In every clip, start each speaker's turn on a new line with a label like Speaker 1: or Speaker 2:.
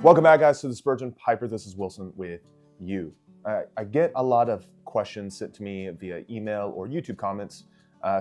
Speaker 1: Welcome back, guys, to the Spurgeon Piper. This is Wilson with you. I get a lot of questions sent to me via email or YouTube comments,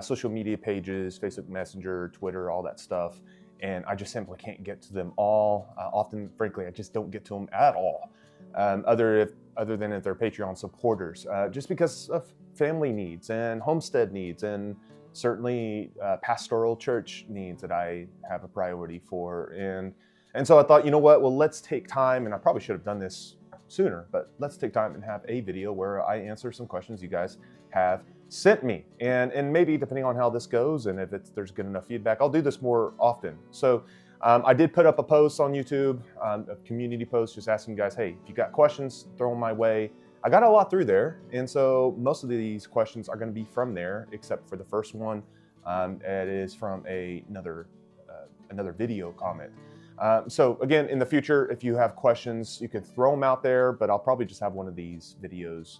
Speaker 1: social media pages, Facebook Messenger, Twitter, all that stuff, and I just simply can't get to them all. Often, frankly, I just don't get to them at all, other than if they're Patreon supporters, just because of family needs and homestead needs and certainly pastoral church needs that I have a priority for. And so I thought, you know what, well, let's take time, and I probably should have done this sooner, but let's take time and have a video where I answer some questions you guys have sent me. And maybe depending on how this goes and if there's good enough feedback, I'll do this more often. So I did put up a post on YouTube, a community post, just asking you guys, hey, if you got questions, throw them my way. I got a lot through there, and so most of these questions are going to be from there, except for the first one. It is from another video comment. So again, in the future, if you have questions, you can throw them out there, but I'll probably just have one of these videos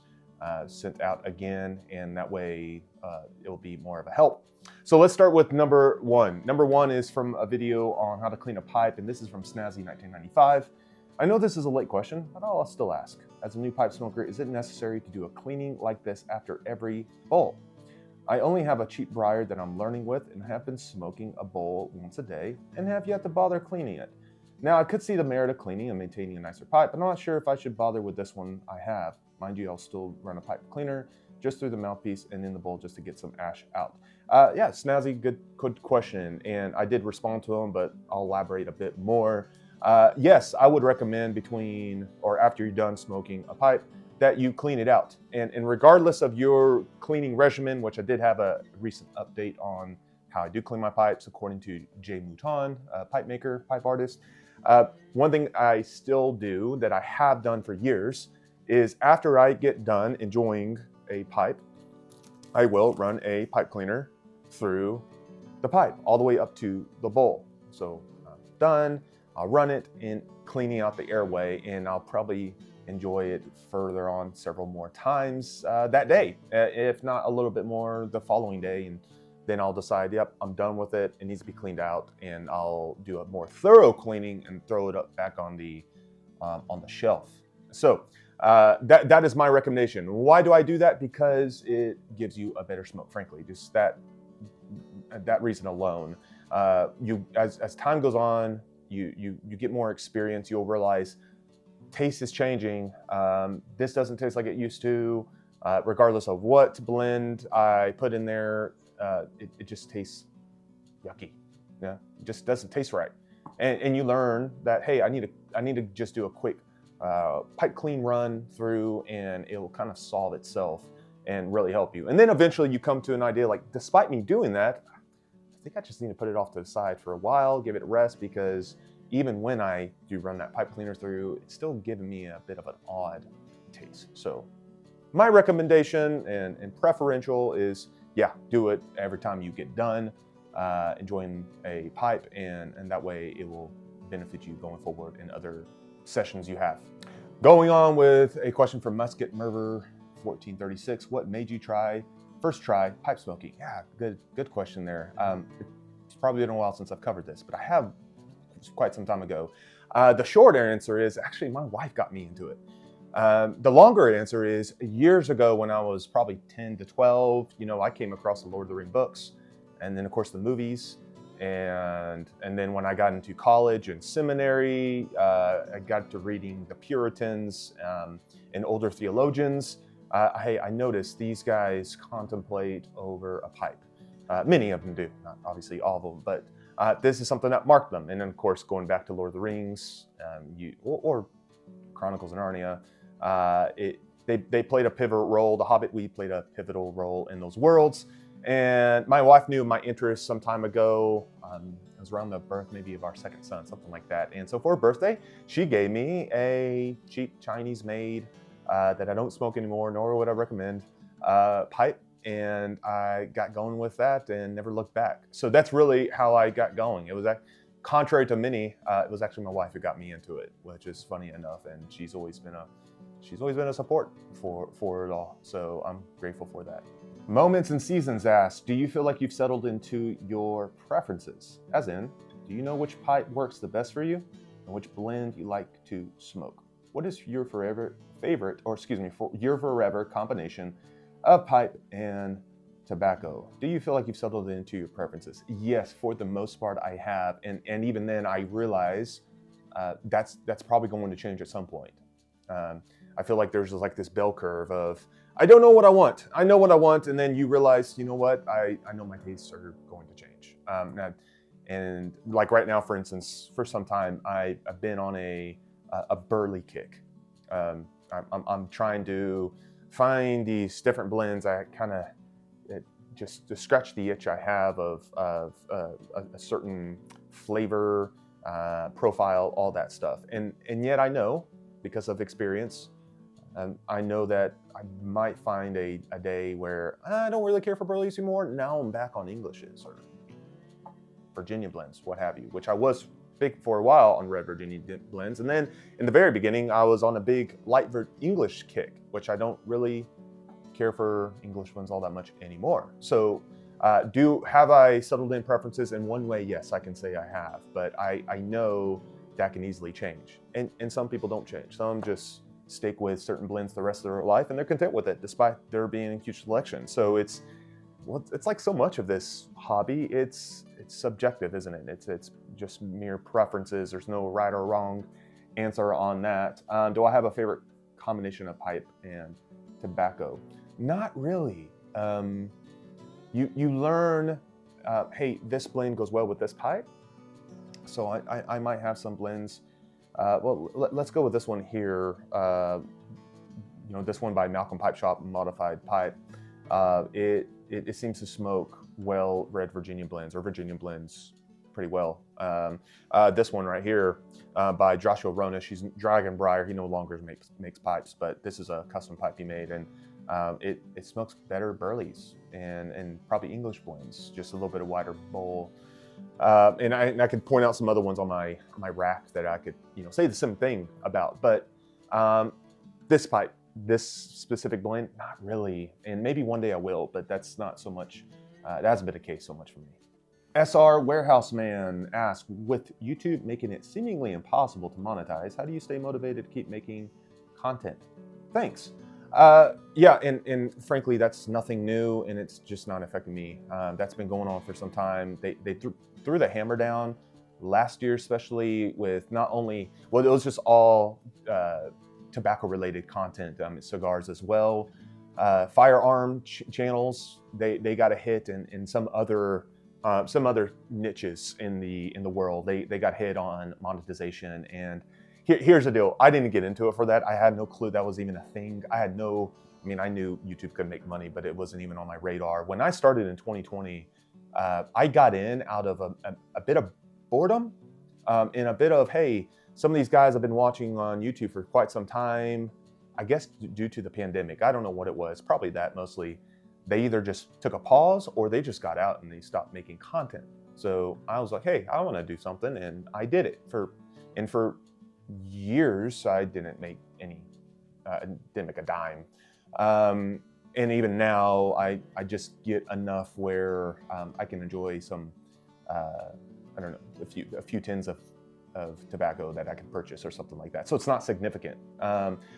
Speaker 1: sent out again, and that way it'll be more of a help. So let's start with number one. Number one is from a video on how to clean a pipe, and this is from Snazzy 1995. I know this is a late question, but I'll still ask. As a new pipe smoker, is it necessary to do a cleaning like this after every bowl? I only have a cheap briar that I'm learning with and have been smoking a bowl once a day and have yet to bother cleaning it. Now, I could see the merit of cleaning and maintaining a nicer pipe, but I'm not sure if I should bother with this one I have. Mind you, I'll still run a pipe cleaner just through the mouthpiece and in the bowl just to get some ash out. Yeah, Snazzy, good question. And I did respond to him, but I'll elaborate a bit more. Yes, I would recommend between or after you're done smoking a pipe that you clean it out. And regardless of your cleaning regimen, which I did have a recent update on how I do clean my pipes, according to Jay Mouton, a pipe maker, pipe artist. One thing I still do that I have done for years is after I get done enjoying a pipe, I will run a pipe cleaner through the pipe all the way up to the bowl. So I'm done, I'll run it in cleaning out the airway, and I'll probably enjoy it further on several more times that day, if not a little bit more the following day. And then I'll decide, yep, I'm done with it. It needs to be cleaned out, and I'll do a more thorough cleaning and throw it up back on the shelf. So that is my recommendation. Why do I do that? Because it gives you a better smoke, frankly. Just that reason alone. As time goes on, you get more experience. You'll realize taste is changing. This doesn't taste like it used to. Regardless of what blend I put in there, it just tastes yucky. Yeah, it just doesn't taste right. And you learn that, hey, I need to just do a quick pipe clean run through, and it will kind of solve itself and really help you. And then eventually you come to an idea like, despite me doing that, I think I just need to put it off to the side for a while, give it a rest, because even when I do run that pipe cleaner through, it's still giving me a bit of an odd taste. So my recommendation and preferential is, yeah, do it every time you get done enjoying a pipe, and that way it will benefit you going forward in other sessions you have. Going on with a question from Musket Merver 1436. What made you first try pipe smoking? Yeah, good question there. It's probably been a while since I've covered this, but I have quite some time ago. The short answer is actually my wife got me into it. The longer answer is years ago when I was probably 10 to 12, I came across the Lord of the Rings books, and then of course the movies. And then when I got into college and seminary, I got to reading the Puritans and older theologians. I noticed these guys contemplate over a pipe. Many of them do, not obviously all of them, but this is something that marked them. And then, of course, going back to Lord of the Rings or Chronicles of Narnia, they played a pivotal role. The Hobbit, we played a pivotal role in those worlds. And my wife knew my interest some time ago. It was around the birth maybe of our second son, something like that. And so for her birthday, she gave me a cheap Chinese-made that I don't smoke anymore, nor would I recommend, pipe. And I got going with that and never looked back. So that's really how I got going. It was contrary to many, it was actually my wife who got me into it, which is funny enough. And she's always been a support for it all. So I'm grateful for that. Moments and Seasons asks, do you feel like you've settled into your preferences? As in, do you know which pipe works the best for you? and which blend you like to smoke. What is your your forever combination of pipe and tobacco? Do you feel like you've settled into your preferences? Yes, for the most part I have, and even then I realize that's probably going to change at some point. I feel like there's like this bell curve of I don't know what I want. I know what I want, and then you realize, you know what? I know my tastes are going to change. And like right now, for instance, for some time I've been on a burley kick. I'm trying to find these different blends. I kind of just to scratch the itch I have of a certain flavor, profile, all that stuff. And yet I know, because of experience, I know that I might find a day where I don't really care for burleys anymore. Now I'm back on Englishes or Virginia blends, what have you, which I was big for a while on red Virginia blends. And then in the very beginning, I was on a big light English kick, which I don't really care for English ones all that much anymore. So have I settled in preferences? In one way, yes, I can say I have, but I know that can easily change. And some people don't change. Some just stick with certain blends the rest of their life and they're content with it despite there being a huge selection. So it's like so much of this hobby, it's subjective, isn't it? It's just mere preferences. There's no right or wrong answer on that. Do I have a favorite combination of pipe and tobacco? Not really. You learn, hey, this blend goes well with this pipe. So I might have some blends. Let's go with this one here. This one by Malcolm Pipe Shop Modified Pipe. It seems to smoke well red Virginia blends or Virginia blends pretty well. This one right here by Joshua Ronish, he's Dragon Briar. He no longer makes pipes, but this is a custom pipe he made, and it smokes better burleys and probably English blends, just a little bit of wider bowl. And I could point out some other ones on my rack that I could say the same thing about, but this pipe, this specific blend, not really. And maybe one day I will, but that's not so much. That hasn't been the case so much for me. SR Warehouse Man asks, with YouTube making it seemingly impossible to monetize, how do you stay motivated to keep making content? Thanks. Yeah, and frankly, that's nothing new, and it's just not affecting me. That's been going on for some time. They threw the hammer down last year, especially with not only, it was just all tobacco-related content, cigars as well. Firearm channels, they got a hit, and some other niches in the world, they got hit on monetization. And here's the deal. I didn't get into it for that. I had no clue that was even a thing. I knew YouTube could make money, but it wasn't even on my radar. When I started in 2020, I got in out of a bit of boredom, and a bit of, hey, some of these guys I've been watching on YouTube for quite some time, I guess due to the pandemic. I don't know what it was, probably that mostly. They either just took a pause or they just got out and they stopped making content. So I was like, hey, I want to do something, and I did it. For years, I didn't make a dime. And even now, I just get enough where I can enjoy some, a few tins of tobacco that I can purchase or something like that. So it's not significant.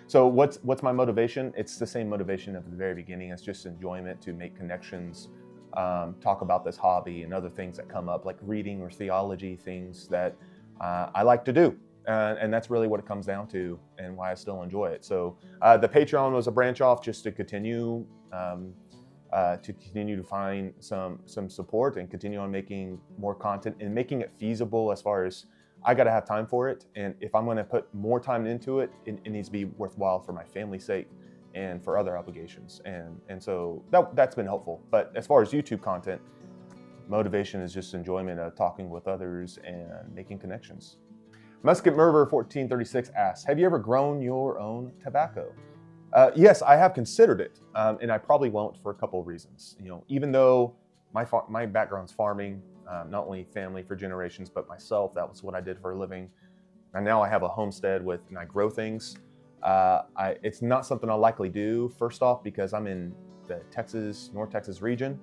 Speaker 1: So what's my motivation? It's the same motivation at the very beginning. It's just enjoyment, to make connections, talk about this hobby and other things that come up, like reading or theology, things that I like to do. And that's really what it comes down to, and why I still enjoy it. So the Patreon was a branch off just to continue to find some support and continue on making more content and making it feasible. As far as I got to have time for it, and if I'm going to put more time into it, it needs to be worthwhile for my family's sake and for other obligations. And so that's been helpful. But as far as YouTube content, motivation is just enjoyment of talking with others and making connections. Musket Merver 1436 asks, have you ever grown your own tobacco? Yes, I have considered it, and I probably won't, for a couple of reasons. Even though my background's farming, not only family for generations, but myself, that was what I did for a living. And now I have a homestead and I grow things. It's not something I'll likely do, first off, because I'm in the North Texas region.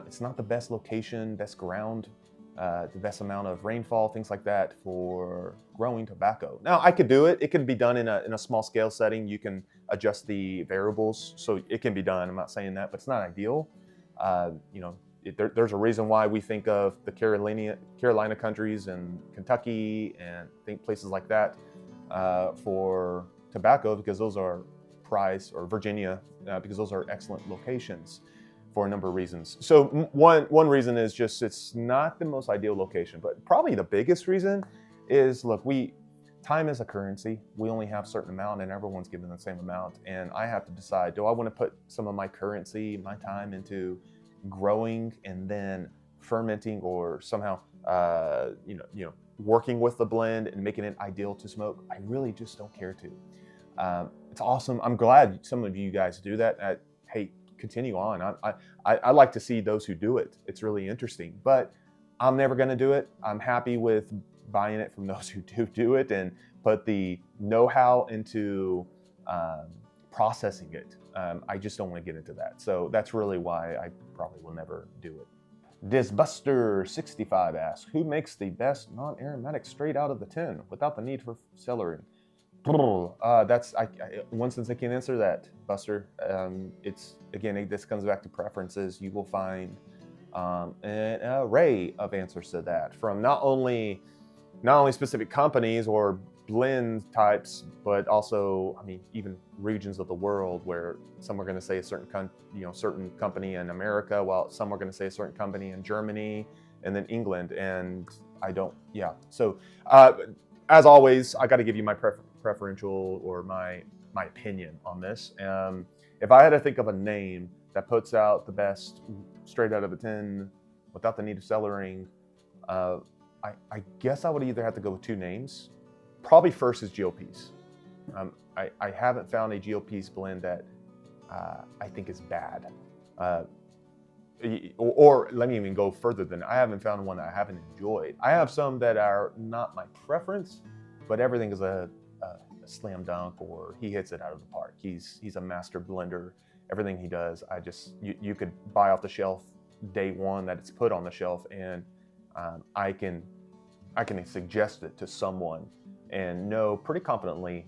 Speaker 1: It's not the best location, best ground the best amount of rainfall, things like that for growing tobacco. Now, I could do it. It can be done in a small scale setting. You can adjust the variables, so it can be done. I'm not saying that, but it's not ideal. There's a reason why we think of the Carolina countries and Kentucky and think places like that for tobacco, because those are prized, or Virginia, because those are excellent locations for a number of reasons. So one reason is just it's not the most ideal location, but probably the biggest reason is, look, time is a currency. We only have a certain amount and everyone's given the same amount. And I have to decide, do I want to put some of my currency, my time into growing and then fermenting, or somehow, working with the blend and making it ideal to smoke? I really just don't care to. It's awesome. I'm glad some of you guys do that. Hey, continue on. I like to see those who do it. It's really interesting, but I'm never going to do it. I'm happy with buying it from those who do it and put the know-how into processing it. I just don't want to get into that. So that's really why I probably will never do it. Disbuster65 asks, who makes the best non-aromatic straight out of the tin without the need for cellaring? That's one sense I can't answer that, Buster. This comes back to preferences. You will find an array of answers to that from not only specific companies or blend types, but also, even regions of the world, where some are going to say a certain company in America, while some are going to say a certain company in Germany, and then England, and I don't. Yeah. So as always, I got to give you my preferential or my opinion on this. If I had to think of a name that puts out the best straight out of a tin without the need of cellaring, I guess I would either have to go with two names. Probably first is GOPs. I haven't found a GOPs blend that I think is bad. Or let me even go further than I haven't found one that I haven't enjoyed. I have some that are not my preference, but everything is a slam dunk, or he hits it out of the park. He's a master blender. Everything he does, you could buy off the shelf day one that it's put on the shelf, and I can suggest it to someone and know pretty confidently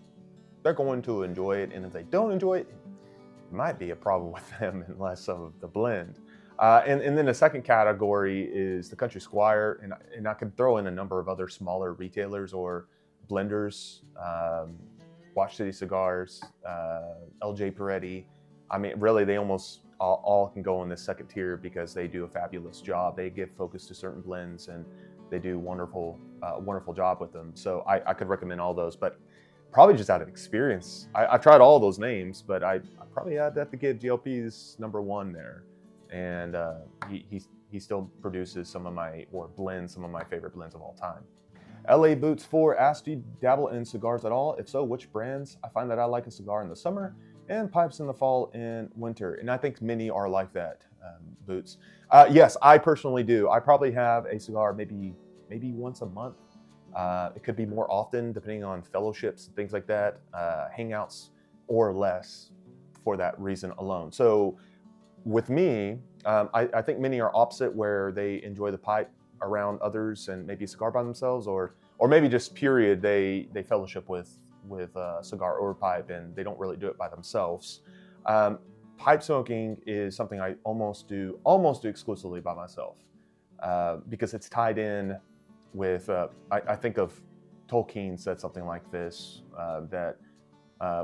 Speaker 1: they're going to enjoy it. And if they don't enjoy it, it might be a problem with them and less of the blend. And then the second category is the Country Squire, and I could throw in a number of other smaller retailers or blenders, Watch City Cigars, LJ Peretti. Really, they almost all can go in this second tier because they do a fabulous job. They give focus to certain blends, and they do wonderful job with them. So I could recommend all those, but probably just out of experience, I tried all those names, but I probably have to give GLP's number one there. And he still produces some of my favorite blends of all time. LA Boots 4 asked, do you dabble in cigars at all? If so, which brands? I find that I like a cigar in the summer and pipes in the fall and winter. And I think many are like that, Boots. Yes, I personally do. I probably have a cigar maybe once a month. It could be more often depending on fellowships, things like that, hangouts, or less for that reason alone. So with me, I think many are opposite, where they enjoy the pipe around others and maybe a cigar by themselves, or maybe just period, they fellowship with a cigar or pipe and they don't really do it by themselves. Pipe smoking is something I almost do exclusively by myself, because it's tied in with, I think of Tolkien said something like this, that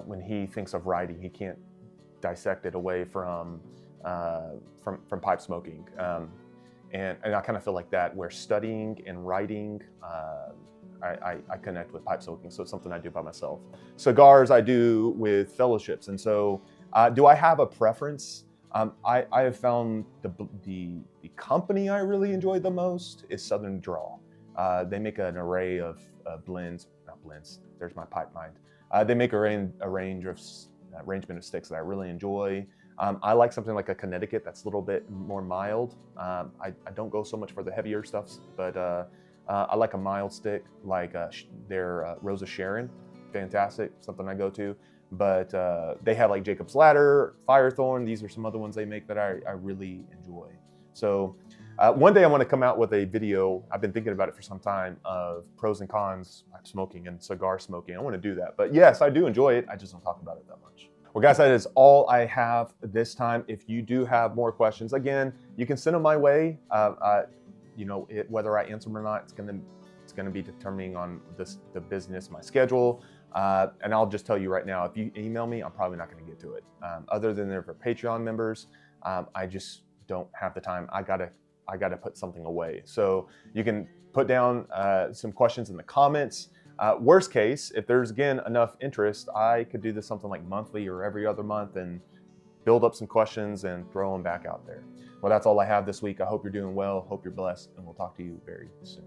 Speaker 1: when he thinks of writing, he can't dissect it away from pipe smoking. And I kind of feel like that, where studying and writing, I connect with pipe smoking, so it's something I do by myself. Cigars I do with fellowships, and so do I have a preference? I have found the company I really enjoy the most is Southern Draw. They make an array of there's my pipe mind. They make arrangement of sticks that I really enjoy. I like something like a Connecticut that's a little bit more mild. I don't go so much for the heavier stuffs, but I like a mild stick, like their Rosa Sharon, fantastic, something I go to. But they have like Jacob's Ladder, Firethorn. These are some other ones they make that I really enjoy. So One day I want to come out with a video. I've been thinking about it for some time of pros and cons of smoking and cigar smoking. I want to do that. But yes, I do enjoy it. I just don't talk about it that much. Well, guys, that is all I have this time. If you do have more questions, again, you can send them my way. Whether I answer them or not, it's gonna be determining on the business, my schedule. And I'll just tell you right now, if you email me, I'm probably not going to get to it. Other than they're for Patreon members, I just don't have the time. I gotta put something away. So you can put down some questions in the comments. Worst case, if there's again enough interest, I could do this something like monthly or every other month and build up some questions and throw them back out there. Well, that's all I have this week. I hope you're doing well. Hope you're blessed, and we'll talk to you very soon.